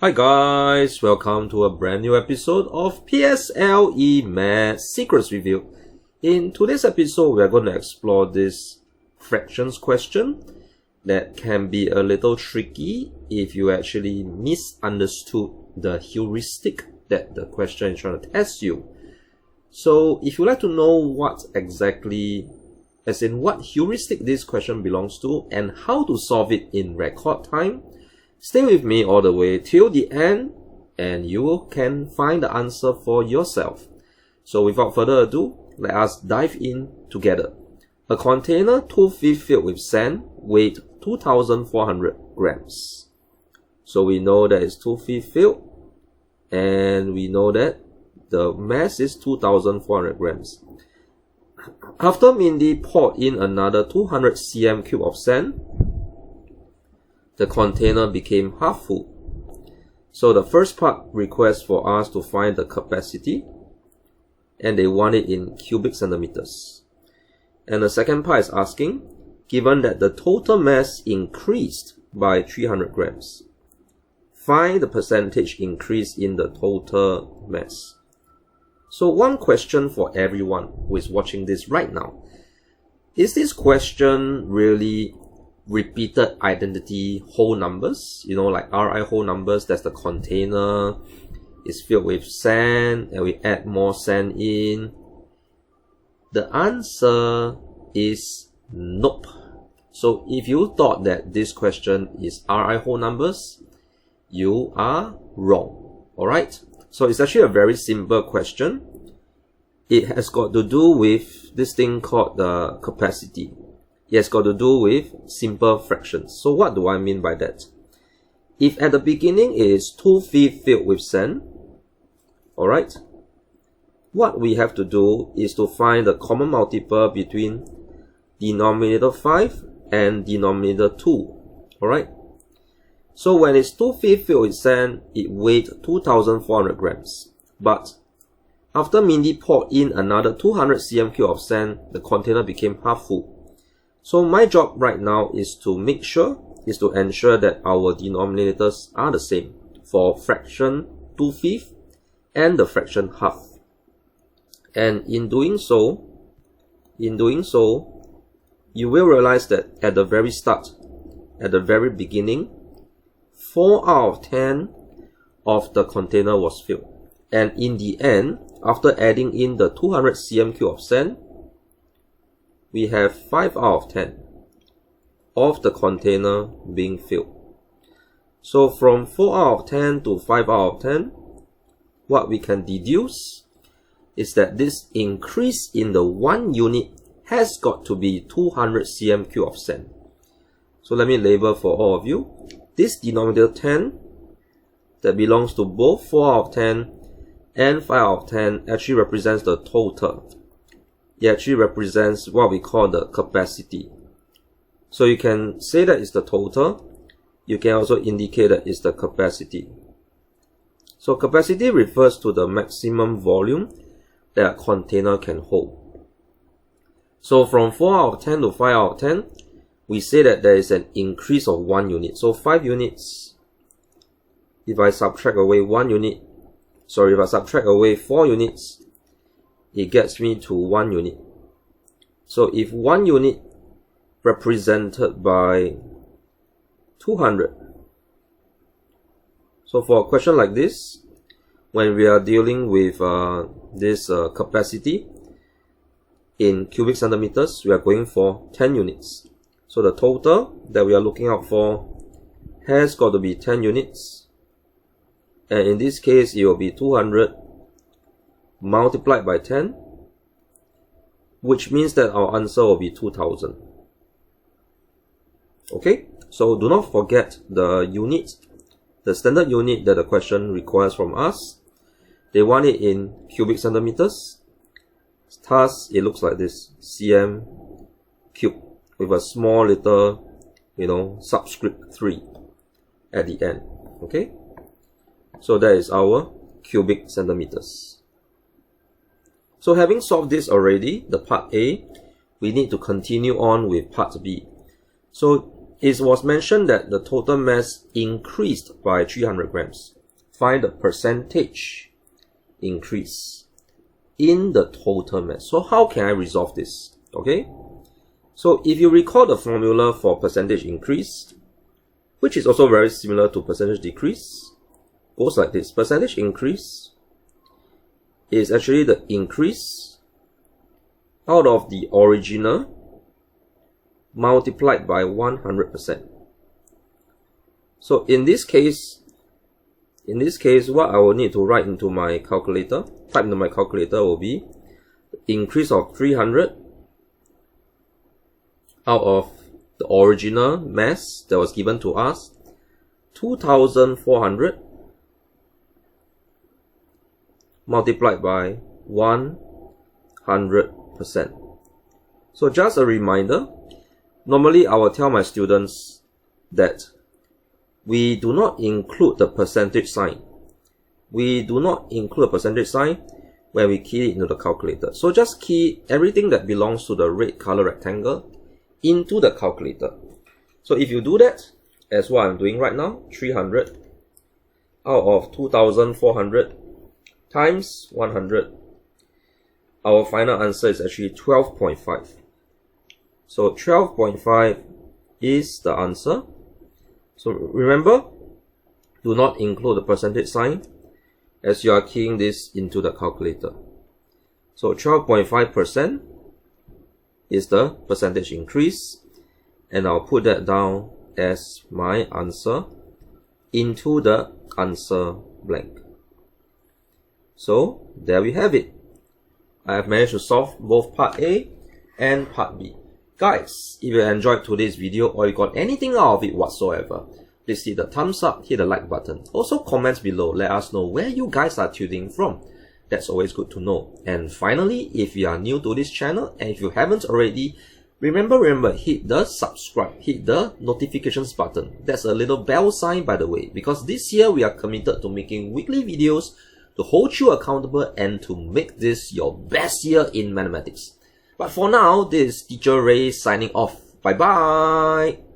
Hi guys, welcome to a brand new episode of PSLE Math Secrets Review. In today's episode, we are going to explore this fractions question that can be a little tricky if you actually misunderstood the heuristic that the question is trying to test you. So if you'd like to know what exactly, as in what heuristic this question belongs to and how to solve it in record time, stay with me all the way till the end and you can find the answer for yourself. So without further ado, let us dive in together. A container 2 feet filled with sand weighed 2,400 grams. So we know that it's 2 feet filled and we know that the mass is 2,400 grams. After Mindy poured in another 200 cm cube of sand, the container became half full. So the first part requests for us to find the capacity and they want it in cubic centimeters. And the second part is asking, given that the total mass increased by 300 grams, find the percentage increase in the total mass. So one question for everyone who is watching this right now. Is this question really repeated identity whole numbers? You know, like Ri whole numbers, that's the container is filled with sand and we add more sand in. The answer is nope. So if you thought that this question is Ri whole numbers, you are wrong. Alright, so it's actually a very simple question. It has got to do with this thing called the capacity. It has got to do with simple fractions. So what do I mean by that? If at the beginning it is 2 feet filled with sand, alright, what we have to do is to find the common multiple between denominator 5 and denominator 2, alright. So when it's 2 feet filled with sand, it weighed 2,400 grams. But after Mindy poured in another 200 cm cube of sand, the container became half full. So my job right now is to ensure that our denominators are the same for fraction 2/5 and the fraction half. And in doing so, you will realize that at the very start, at the very beginning, 4 out of 10 of the container was filled. And in the end, after adding in the 200 cm cube of sand, we have 5 out of 10 of the container being filled. So from 4 out of 10 to 5 out of 10, what we can deduce is that this increase in the 1 unit has got to be 200 cm cube of sand. So let me label for all of you. This denominator 10 that belongs to both 4 out of 10 and 5 out of 10 actually represents the total. It actually represents what we call the capacity. So you can say that it's the total. You can also indicate that it's the capacity. So capacity refers to the maximum volume that a container can hold. So from 4 out of 10 to 5 out of 10, we say that there is an increase of 1 unit. So 5 units, if I subtract away 4 units, it gets me to 1 unit. So if 1 unit represented by 200. So for a question like this, when we are dealing with this capacity in cubic centimeters, we are going for 10 units. So the total that we are looking out for has got to be 10 units. And in this case, it will be 200 multiplied by 10, which means that our answer will be 2000. Okay, so do not forget the unit, the standard unit that the question requires from us. They want it in cubic centimeters. Thus, it looks like this, cm cube, with a small little, subscript 3 at the end. Okay, so that is our cubic centimeters. So having solved this already, the part A, we need to continue on with part B. So it was mentioned that the total mass increased by 300 grams. Find the percentage increase in the total mass. So how can I resolve this? Okay, so if you recall the formula for percentage increase, which is also very similar to percentage decrease, goes like this. Percentage increase is actually the increase out of the original multiplied by 100%. So in this case, what I will need to write into my calculator, type into my calculator, will be the increase of 300 out of the original mass that was given to us, 2,400 multiplied by 100%. So just a reminder, normally I will tell my students that we do not include the percentage sign. We do not include a percentage sign when we key it into the calculator. So just key everything that belongs to the red color rectangle into the calculator. So if you do that, as what I'm doing right now, 300 out of 2,400 times 100, our final answer is actually 12.5. So 12.5 is the answer. So remember, do not include the percentage sign as you are keying this into the calculator. So 12.5% is the percentage increase, and I'll put that down as my answer into the answer blank. So there we have it. I have managed to solve both part A and part B. Guys, if you enjoyed today's video or you got anything out of it whatsoever, please hit the thumbs up, hit the like button. Also comment below, let us know where you guys are tuning from. That's always good to know. And finally, if you are new to this channel and if you haven't already, remember, hit the subscribe, hit the notifications button. That's a little bell sign, by the way, because this year we are committed to making weekly videos to hold you accountable and to make this your best year in mathematics. But for now, this is Teacher Ray signing off. Bye bye!